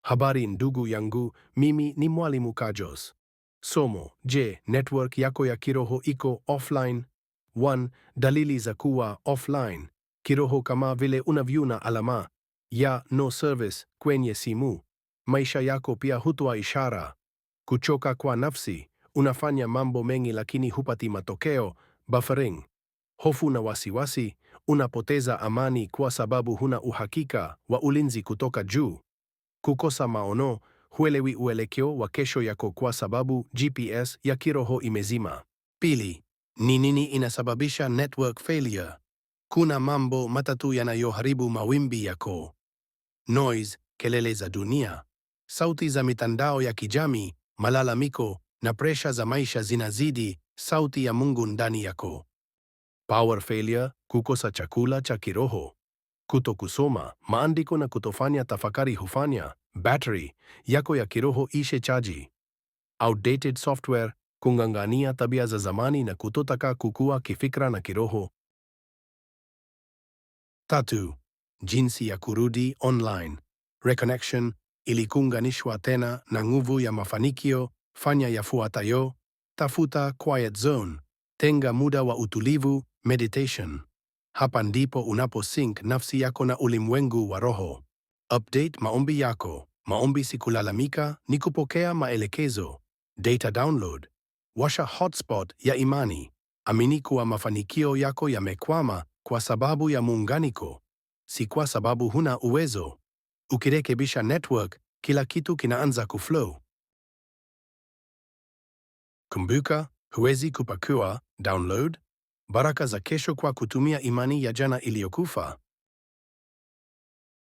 Habari ndugu yangu, mimi ni Mwalimu Kajos. Somo: je, network yako ya kiroho iko offline? 1. Dalili za kuwa offline kiroho kama vile unavyona alama ya no service kwenye simu. Maisha yako pia hutoa ishara. Kuchoka kwa nafsi, unafanya mambo mengi lakini hupati matokeo, buffering. Hofu na wasiwasi, unapoteza amani kwa sababu huna uhakika wa ulinzi kutoka juu. Kukosa maono, huelewi uelekeo wa kesho yako kwa sababu GPS ya kiroho imezima. Pili, ni nini inasababisha network failure? Kuna mambo matatu yanayoharibu mawimbi yako: noise, kelele za dunia, sauti za mitandao ya kijamii, malalamiko na presha za maisha zinazidi sauti ya Mungu ndani yako. Power failure, kukosa chakula cha kiroho. Kutokusoma maandiko na kutofanya tafakari hufanya battery yako ya kiroho ishe chaji. Outdated software, kung'ang'ania tabia za zamani na kutotaka kukua kifikra na kiroho. Tatu, jinsi ya kurudi online. Reconnection, ili kuunganishwa tena na nguvu ya mafanikio, fanya yafuatayo: tafuta quiet zone, tenga muda wa utulivu, meditation. Hapa ndipo unapo sync nafsi yako na ulimwengu wa roho. Update maombi yako. Maombi si kulalamika, ni kupokea maelekezo. Data download. Washa hotspot ya imani. Amini kuwa mafanikio yako yamekwama kwa sababu ya muunganiko, si kwa sababu huna uwezo. Ukirekebisha network, kila kitu kinaanza kuflow. Kumbuka, huwezi kupakua, download baraka za kesho kwa kutumia imani ya jana iliyokufa.